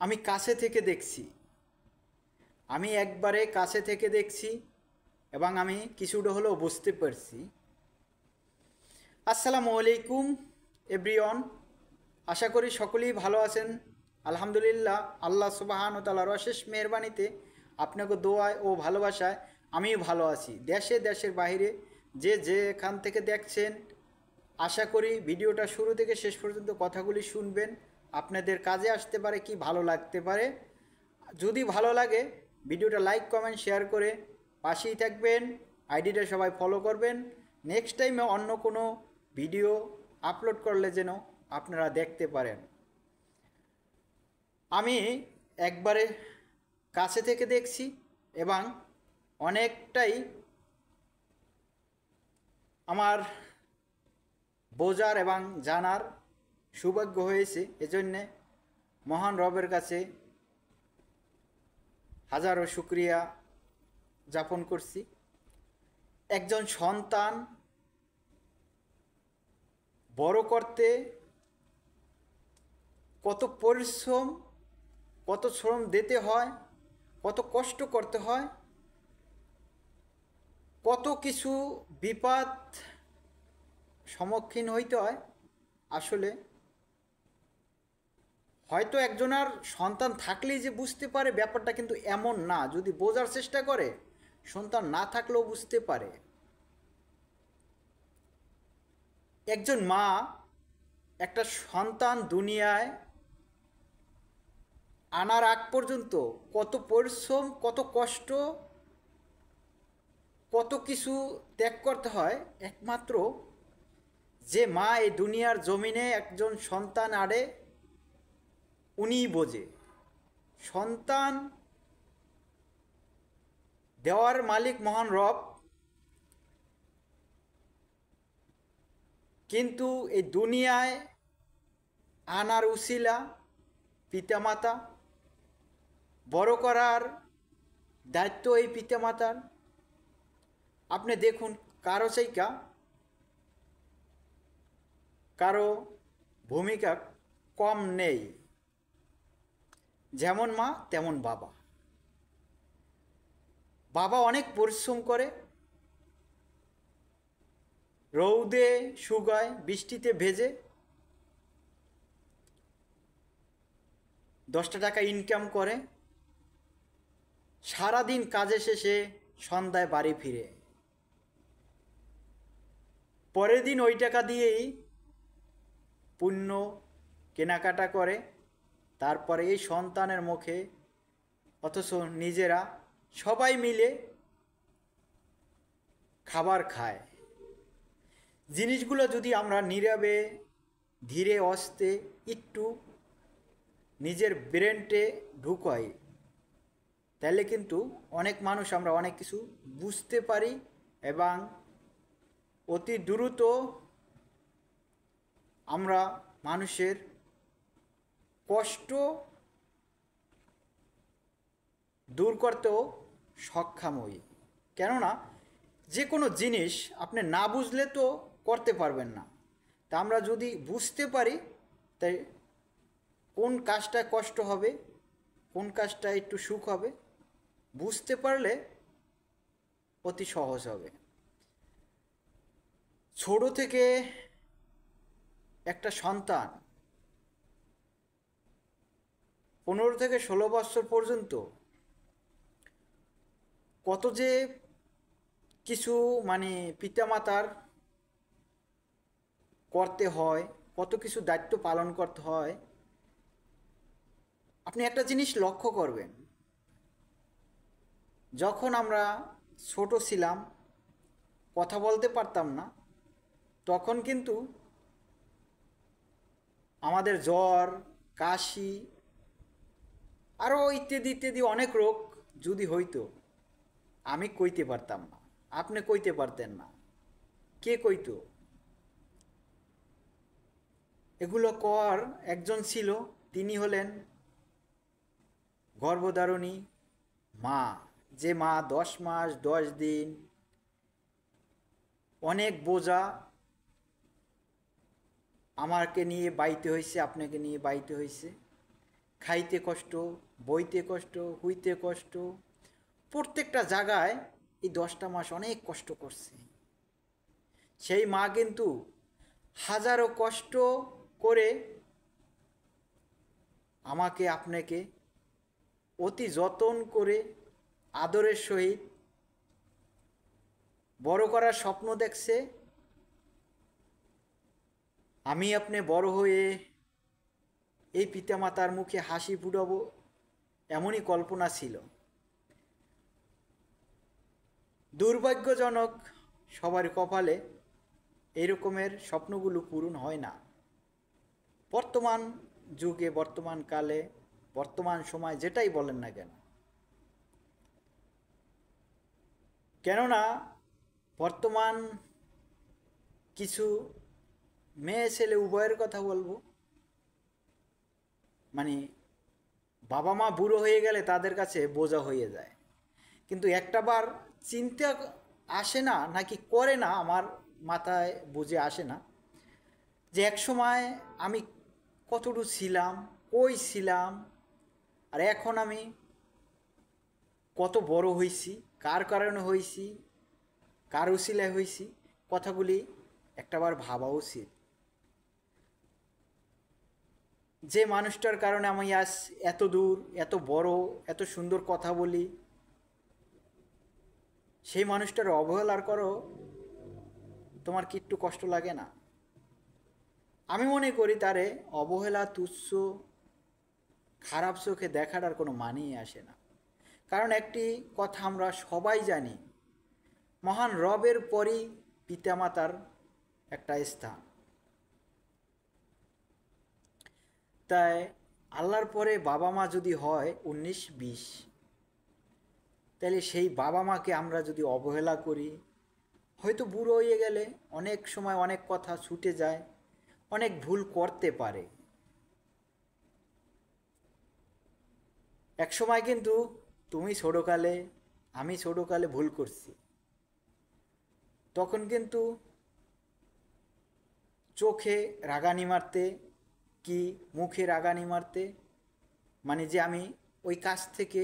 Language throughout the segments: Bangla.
আমি কাছে থেকে দেখছি, আমি একবারে কাছে থেকে দেখছি এবং আমি কিছুটা হলেও বুঝতে পারছি। আসসালামু আলাইকুম এভরিওয়ান, আশা করি সকলেই ভালো আছেন। আলহামদুলিল্লাহ, আল্লাহ সুবহানাহু ওয়া তাআলার অশেষ মেহেরবানিতে আপনাকে দোয়ায় ও ভালোবাসায় আমিও ভালো আছি। দেশে দেশের বাইরে যে যেখান থেকে দেখছেন, আশা করি ভিডিওটা শুরু থেকে শেষ পর্যন্ত কথাগুলি শুনবেন, আপনাদের কাজে আসতে পারে, কি ভালো লাগতে পারে। যদি ভালো লাগে ভিডিওটা লাইক কমেন্ট শেয়ার করে পাশেই থাকবেন, আইডিটা সবাই ফলো করবেন। নেক্সট টাইমে অন্য কোনো ভিডিও আপলোড করলে যেন আপনারা দেখতে পারেন। আমি একবারে কাছে থেকে দেখছি এবং অনেকটাই আমার বোঝার এবং জানার সৌভাগ্য হয়েছে। এজন্যে মহান রবের কাছে হাজারো শুকরিয়া যাপন করছি। একজন সন্তান বড় করতে কত পরিশ্রম, কত শ্রম দিতে হয়, কত কষ্ট করতে হয়, কত কিছু বিপদ সম্মুখীন হইতে হয়। আসলে হয়তো একজনের সন্তান থাকলেই যে বুঝতে পারে ব্যাপারটা কিন্তু এমন না। যদি বোঝার চেষ্টা করে, সন্তান না থাকলেও বুঝতে পারে। একজন মা একটা সন্তান দুনিয়ায় আনার আগ পর্যন্ত কত পরিশ্রম, কত কষ্ট, কত কিছু ত্যাগ করতে হয়, একমাত্র যে মা এই দুনিয়ার জমিনে একজন সন্তান আড়ে উনিই বোঝে। সন্তান দেওয়ার মালিক মহান রব, কিন্তু এই দুনিয়ায় আনার উসিলা পিতামাতা, বড় করার দায়িত্ব এই পিতামাতার। আপনি দেখুন, কারো চাইকা কারো ভূমিকা কম নেই। যেমন মা তেমন বাবা। বাবা অনেক পরিশ্রম করে, রৌদে শুকায়, বৃষ্টিতে ভেজে 10টা টাকা ইনকাম করে, সারাদিন কাজে শেষে সন্ধ্যায় বাড়ি ফিরে। পরের দিন ওই টাকা দিয়েই পণ্য কেনাকাটা করে, তারপরে এই সন্তানের মুখে, অথচ নিজেরা সবাই মিলে খাবার খায়। জিনিসগুলো যদি আমরা নীরবে ধীরে অস্তে একটু নিজের ব্রেনটে ঢুকাই, তাহলে কিন্তু অনেক মানুষ আমরা অনেক কিছু বুঝতে পারি এবং অতি দ্রুত আমরা মানুষের কষ্ট দূর করতেও সক্ষম হই। কেননা যে কোনো জিনিস আপনি না বুঝলে তো করতে পারবেন না। তা আমরা যদি বুঝতে পারি, তাই কোন কাজটা কষ্ট হবে, কোন কাজটা একটু সুখ হবে, বুঝতে পারলে অতি সহজ হবে। ছোট থেকে একটা সন্তান 15 থেকে 16 বছর পর্যন্ত কত যে কিছু পিতামাতার করতে হয়, কত কিছু দায়িত্ব পালন করতে হয়। আপনি একটা জিনিস লক্ষ্য করবেন, যখন আমরা ছোট ছিলাম, কথা বলতে পারতাম না, তখন কিন্তু আমাদের জ্বর, কাশি, আরও ইত্যাদি ইত্যাদি অনেক রোগ যদি হইতো, আমি কইতে পারতাম না, আপনি কইতে পারতেন না, কে কইতো? এগুলো কর একজন ছিল, তিনি হলেন গর্ভধারিণী মা। যে মা 10 মাস 10 দিন অনেক বোঝা আমাকে নিয়ে বাইতে হয়েছে, আপনাকে নিয়ে বাইতে হয়েছে। খাইতে কষ্ট, বইতে কষ্ট, হইতে কষ্ট, প্রত্যেকটা জায়গায় এই 10টা মাস অনেক কষ্ট করছে। সেই মা কিন্তু হাজারো কষ্ট করে আমাকে আপনাকে অতি যত্ন করে আদরের সহিত বড় করার স্বপ্ন দেখছে। আমি আপনি বড় হয়ে এই পিতামাতার মুখে হাসি ফুটাবো, এমনই কল্পনা ছিল। দুর্ভাগ্যজনক সবার কপালে এই রকমের স্বপ্নগুলো পূরণ হয় না। বর্তমান যুগে, বর্তমান কালে, বর্তমান সময় যেটাই বলেন না কেন, কেননা বর্তমান কিছু মেয়ে ছেলে উভয়ের কথা বলবো, মানে বাবা মা বুড়ো হয়ে গেলে তাদের কাছে বোঝা হয়ে যায়। কিন্তু একটা বার চিন্তা আসে না নাকি করে না, আমার মাথায় বুঝে আসে না যে এক সময় আমি কতটুকু ছিলাম, কই ছিলাম, আর এখন আমি কত বড় হয়েছি, কার কারণে হয়েছি, কার উসিলায় হয়েছি, কথাগুলি একটাবার ভাবা উচিত। যে মানুষটার কারণে আমি আজ এত দূর, এত বড়, এত সুন্দর কথা বলি, সেই মানুষটার অবহেলার করো, তোমার কি একটু কষ্ট লাগে না? আমি মনে করি তারে অবহেলা, তুচ্ছ, খারাপ চোখে দেখার আর কোনো মানেই আসে না। কারণ একটি কথা আমরা সবাই জানি, মহান রবের পরই পিতামাতার একটা স্থান। তাই আল্লাহর পরে বাবা মা যদি হয় 19-20, তাহলে সেই বাবা মাকে আমরা যদি অবহেলা করি, হয়তো বুড়ো হয়ে গেলে অনেক সময় অনেক কথা ছুটে যায়, অনেক ভুল করতে পারে। এক সময় কিন্তু তুমি ছোটোকালে, আমি ছোটোকালে ভুল করছি, তখন কিন্তু চোখে রাগানি মারতে কি মুখে রাগানি মারতে, মানে যে আমি ওই কাজ থেকে,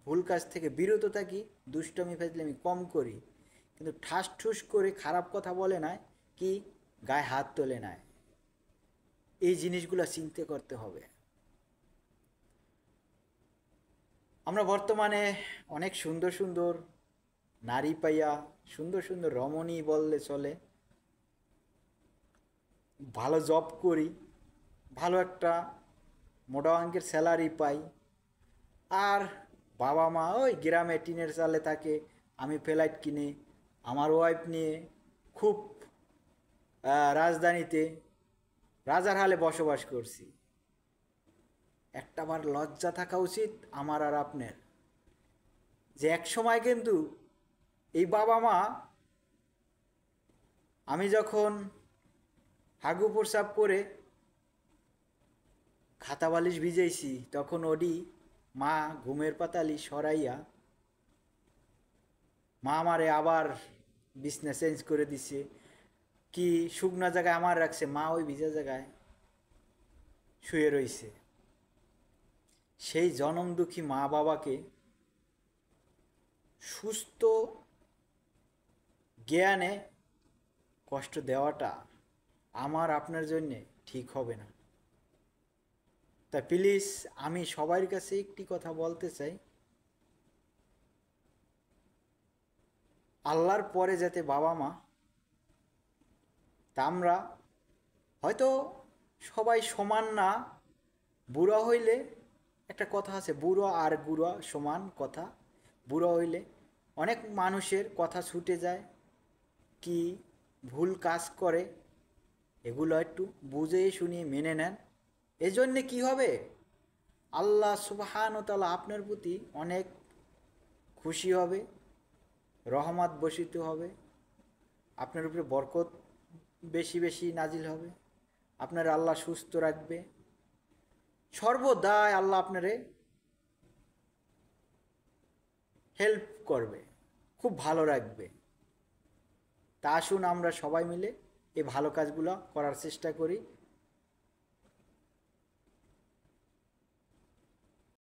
ভুল কাজ থেকে বিরত থাকি, দুষ্টমি ফেজলামি কম করি, কিন্তু ঠাস ঠুস করে খারাপ কথা বলে না, কি গায়ে হাত তোলে না। এই জিনিসগুলো চিন্তা করতে হবে। আমরা বর্তমানে অনেক সুন্দর সুন্দর নারী পাইয়া, সুন্দর সুন্দর রমণী বললে চলে, ভালো জব করি, ভালো একটা মোটা অঙ্কের স্যালারি পাই, আর বাবা মা ওই গ্রামে টিনের চালে থাকে, আমি ফ্ল্যাট কিনে আমার ওয়াইফ নিয়ে খুব রাজধানীতে রাজার হালে বসবাস করছি। একটাবার লজ্জা থাকা উচিত আমার আর আপনার, যে এক সময় কিন্তু এই বাবা মা, আমি যখন হাগু প্রসাব করে খাতা বালিশ ভিজাইছি, তখন ওডি মা ঘুমের পাতালি সরাইয়া মা আমারে আবার বিছনা চেঞ্জ করে দিছে, কি শুকনা জায়গায় আমার রাখছে, মা ওই ভিজা জায়গায় শুয়ে রইছে। সেই জনম দুঃখী মা বাবাকে সুস্থ জ্ঞানে কষ্ট দেওয়াটা আমার আপনার জন্যে ঠিক হবে না। তা প্লিজ আমি সবার কাছে একটি কথা বলতে চাই, আল্লাহর পরে যাতে বাবা মা, তা আমরা হয়তো সবাই সমান না, বুড়া হইলে একটা কথা আছে, বুড়ো আর গুড়া সমান কথা, বুড়ো হইলে অনেক মানুষের কথা ছুটে যায়, কি ভুল কাজ করে, এগুলো একটু বুঝে শুনিয়ে মেনে নেন। এজন্যে কি হবে, আল্লাহ সুবহানাহু ওয়া তাআলা আপনার প্রতি অনেক খুশি হবে, রহমত বর্ষিত হবে, আপনার উপরে বরকত বেশি বেশি নাজিল হবে, আপনার আল্লাহ সুস্থ রাখবে, সর্বদাই আল্লাহ আপনারে হেল্প করবে, খুব ভালো রাখবে। তা আসুন আমরা সবাই মিলে এই ভালো কাজগুলো করার চেষ্টা করি।